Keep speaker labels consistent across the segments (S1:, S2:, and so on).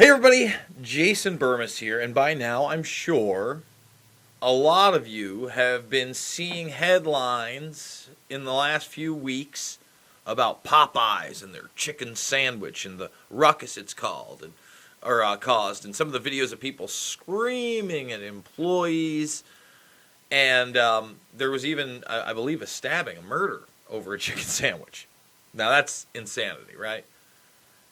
S1: Hey everybody, Jason Burmis here, and by now I'm sure a lot of you have been seeing headlines in the last few weeks about Popeyes and their chicken sandwich and the ruckus it's caused, and some of the videos of people screaming at employees, and there was even, I believe, a stabbing, a murder over a chicken sandwich. Now that's insanity, right?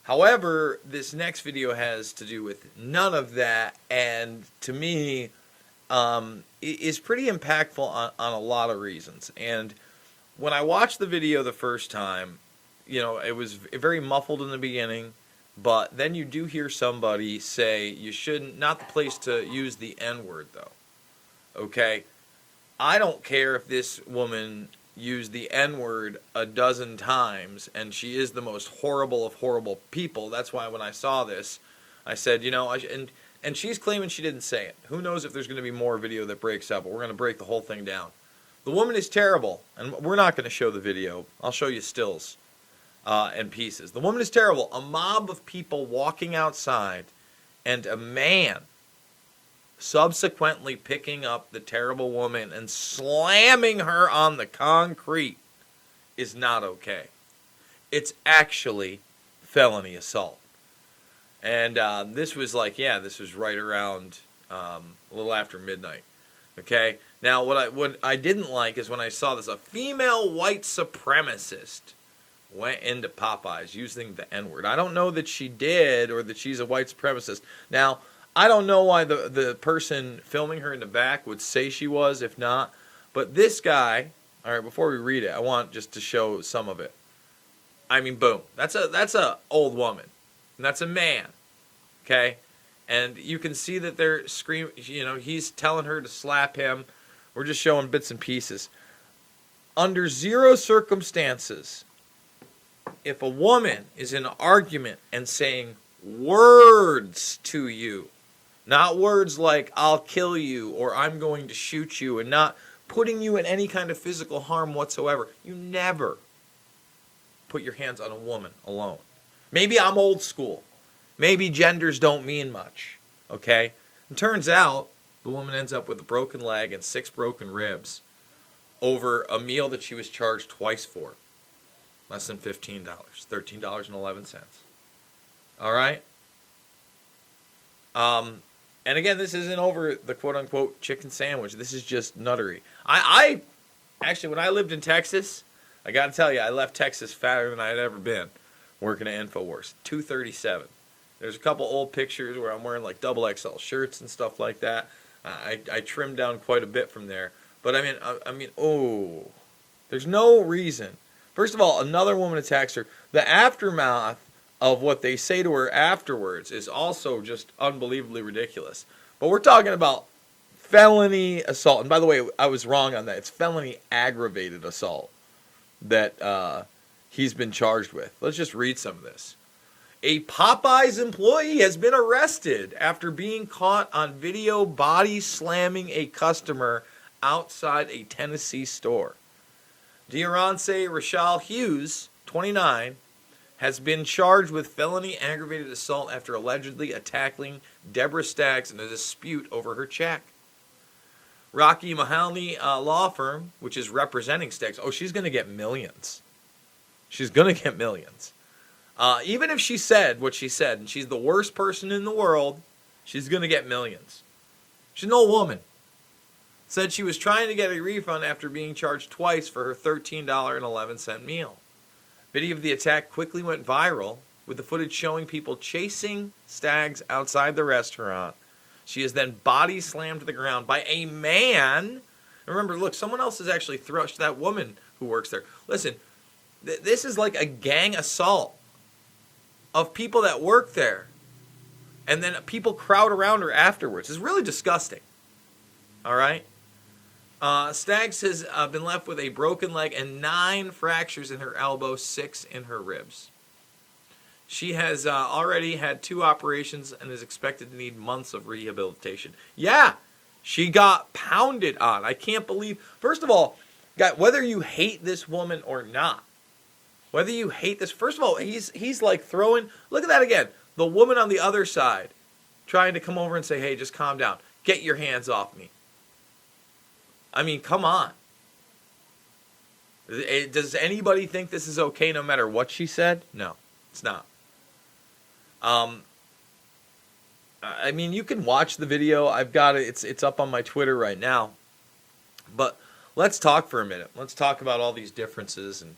S1: However, this next video has to do with none of that, and to me, is pretty impactful on a lot of reasons. And when I watched the video the first time, it was very muffled in the beginning, but then you do hear somebody say, you shouldn't, not the place to use the N-word though, okay? I don't care if this woman used the N-word a dozen times, and she is the most horrible of horrible people. That's why when I saw this, I said, and she's claiming she didn't say it. Who knows if there's going to be more video that breaks up, but we're going to break the whole thing down. The woman is terrible, and we're not going to show the video. I'll show you stills and pieces. The woman is terrible. A mob of people walking outside, and a man subsequently picking up the terrible woman and slamming her on the concrete is not okay. It's actually felony assault. And this was right around a little after midnight. Okay? Now, what I didn't like is when I saw this, a female white supremacist went into Popeyes using the N-word. I don't know that she did or that she's a white supremacist. Now, I don't know why the person filming her in the back would say she was, if not. But this guy, all right, before we read it, I want just to show some of it. I mean, boom. That's a old woman. And that's a man. Okay? And you can see that they're screaming, he's telling her to slap him. We're just showing bits and pieces. Under zero circumstances, if a woman is in an argument and saying words to you, not words like, I'll kill you, or I'm going to shoot you, and not putting you in any kind of physical harm whatsoever. You never put your hands on a woman alone. Maybe I'm old school. Maybe genders don't mean much, okay? It turns out the woman ends up with a broken leg and 6 broken ribs over a meal that she was charged twice for. Less than $15, $13.11. All right? And again, this isn't over the quote-unquote chicken sandwich. This is just nuttery. I actually, when I lived in Texas, I got to tell you, I left Texas fatter than I had ever been working at InfoWars. 237. There's a couple old pictures where I'm wearing like double XL shirts and stuff like that. I trimmed down quite a bit from there. But I mean, there's no reason. First of all, another woman attacks her. The aftermath of what they say to her afterwards is also just unbelievably ridiculous. But we're talking about felony assault. And by the way, I was wrong on that. It's felony aggravated assault that he's been charged with. Let's just read some of this. A Popeyes employee has been arrested after being caught on video body slamming a customer outside a Tennessee store. Deoronce Rachel Hughes, 29, has been charged with felony aggravated assault after allegedly attacking Deborah Staggs in a dispute over her check. Rocky Mahalny law firm, which is representing Staggs, she's going to get millions. She's going to get millions. Even if she said what she said, and she's the worst person in the world, she's going to get millions. She's an old woman. Said she was trying to get a refund after being charged twice for her $13.11 meal. Video of the attack quickly went viral, with the footage showing people chasing Staggs outside the restaurant. She is then body slammed to the ground by a man. Remember, look, someone else is actually thrust that woman who works there. Listen, this is like a gang assault of people that work there. And then people crowd around her afterwards. It's really disgusting. All right? Staggs has been left with a broken leg and 9 fractures in her elbow, 6 in her ribs. She has already had 2 operations and is expected to need months of rehabilitation. Yeah, she got pounded on. I can't believe. First of all, whether you hate this woman or not, whether you hate this, first of all, he's like throwing. Look at that again. the woman on the other side trying to come over and say, hey, just calm down. Get your hands off me. I mean, come on. Does anybody think this is okay no matter what she said? No, it's not. I mean, you can watch the video. I've got it. It's up on my Twitter right now. But let's talk for a minute. Let's talk about all these differences and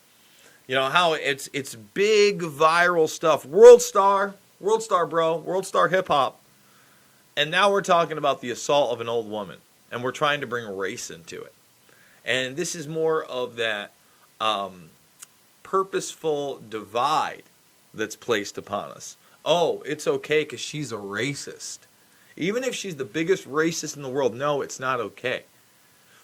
S1: how it's big viral stuff. World star, bro, world star hip hop. And now we're talking about the assault of an old woman, and we're trying to bring race into it. And this is more of that purposeful divide that's placed upon us. Oh, it's okay because she's a racist. Even if she's the biggest racist in the world, no, it's not okay.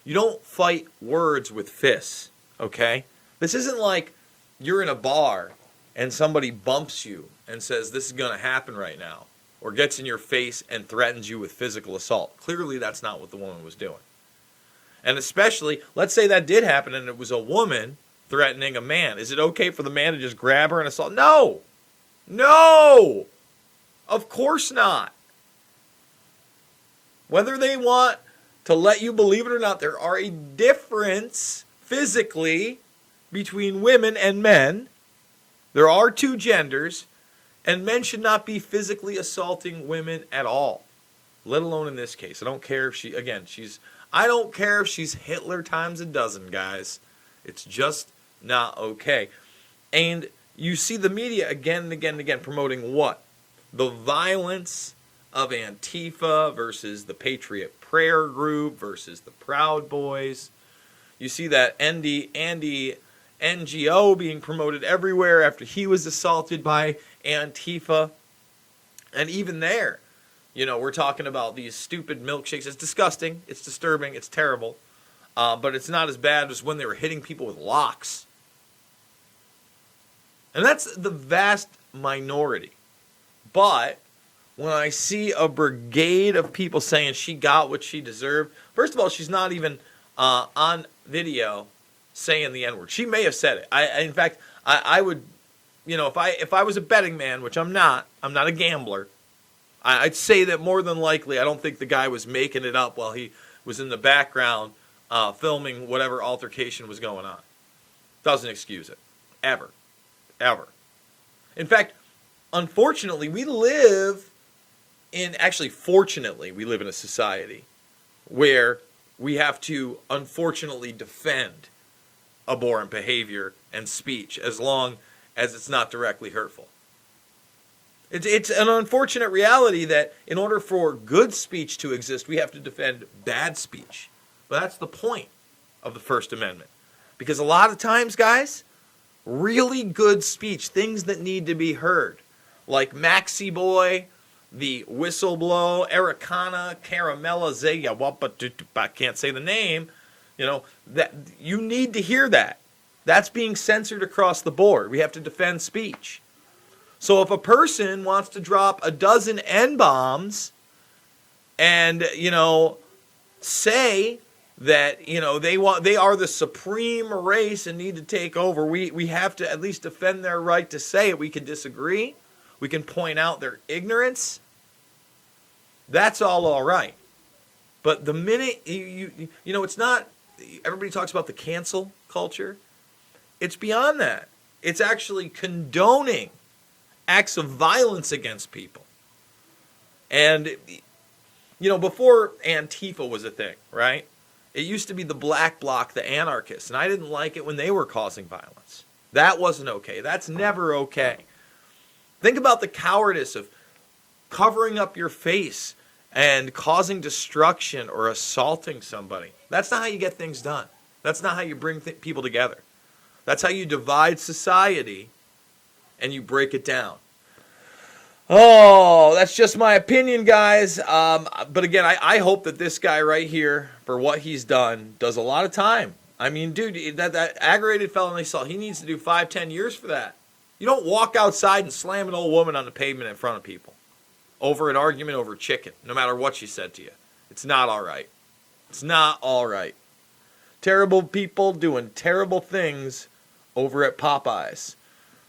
S1: You don't fight words with fists, okay? This isn't like you're in a bar and somebody bumps you and says this is going to happen right now, or gets in your face and threatens you with physical assault. Clearly, that's not what the woman was doing. And especially, let's say that did happen and it was a woman threatening a man. Is it okay for the man to just grab her and assault? No! No! Of course not. Whether they want to let you believe it or not, there are a difference physically between women and men. There are two genders, and men should not be physically assaulting women at all, let alone in this case. I don't care if I don't care if she's Hitler times a dozen, guys. It's just not okay. And you see the media again and again and again promoting what? The violence of Antifa versus the Patriot Prayer Group versus the Proud Boys. You see that Andy NGO being promoted everywhere after he was assaulted by Antifa. And even there, we're talking about these stupid milkshakes. It's disgusting. It's disturbing. It's terrible. But it's not as bad as when they were hitting people with locks. And that's the vast minority. But when I see a brigade of people saying she got what she deserved, first of all, she's not even on video saying the N-word. She may have said it. In fact, I would, if I was a betting man, which I'm not a gambler, I'd say that more than likely, I don't think the guy was making it up while he was in the background filming whatever altercation was going on. Doesn't excuse it. Ever. In fact, unfortunately, fortunately, we live in a society where we have to, unfortunately, defend abhorrent behavior and speech as long as it's not directly hurtful. It's an unfortunate reality that in order for good speech to exist, we have to defend bad speech. But that's the point of the First Amendment. Because a lot of times, guys, really good speech, things that need to be heard, like Maxi Boy, the Whistleblow, Ericana, Caramella, Zeya, I can't say the name, that you need to hear that. That's being censored across the board. We have to defend speech. So if a person wants to drop a dozen N-bombs and, say that, they are the supreme race and need to take over, we have to at least defend their right to say it. We can disagree. We can point out their ignorance. That's all right. But the minute, it's not, everybody talks about the cancel culture. It's beyond that. It's actually condoning acts of violence against people. And, before Antifa was a thing, right? It used to be the black bloc, the anarchists, and I didn't like it when they were causing violence. That wasn't okay. That's never okay. Think about the cowardice of covering up your face and causing destruction or assaulting somebody. That's not how you get things done. That's not how you bring people together. That's how you divide society and you break it down. Oh, that's just my opinion, guys. But again, I hope that this guy right here, for what he's done, does a lot of time. I mean, dude, that aggravated felony assault, he needs to do 5-10 years for that. You don't walk outside and slam an old woman on the pavement in front of people over an argument over chicken, no matter what she said to you. It's not all right. It's not all right. Terrible people doing terrible things over at Popeyes.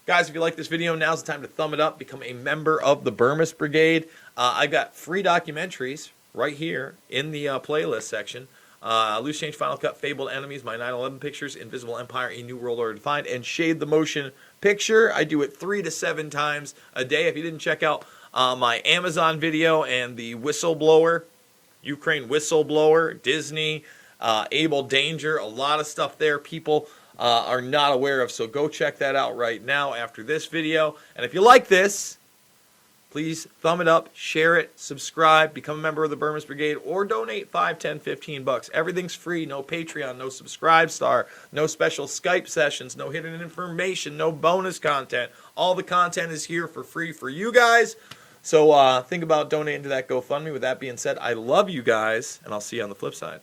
S1: Guys, if you like this video, now's the time to thumb it up. Become a member of the Burmese Brigade. I've got free documentaries right here in the playlist section. Loose Change, Final Cut, Fabled Enemies, my 9/11 pictures, Invisible Empire, A New World Order Defined, and Shade the Motion Picture. I do it 3 to 7 times a day. If you didn't check out my Amazon video and the whistleblower, Ukraine whistleblower, Disney, Able Danger, a lot of stuff there people are not aware of. So go check that out right now after this video. And if you like this, please thumb it up, share it, subscribe, become a member of the Burmese Brigade, or donate $5, $10, $15. Everything's free. No Patreon, no Subscribe Star, no special Skype sessions, no hidden information, no bonus content. All the content is here for free for you guys. So think about donating to that GoFundMe. With that being said, I love you guys, and I'll see you on the flip side.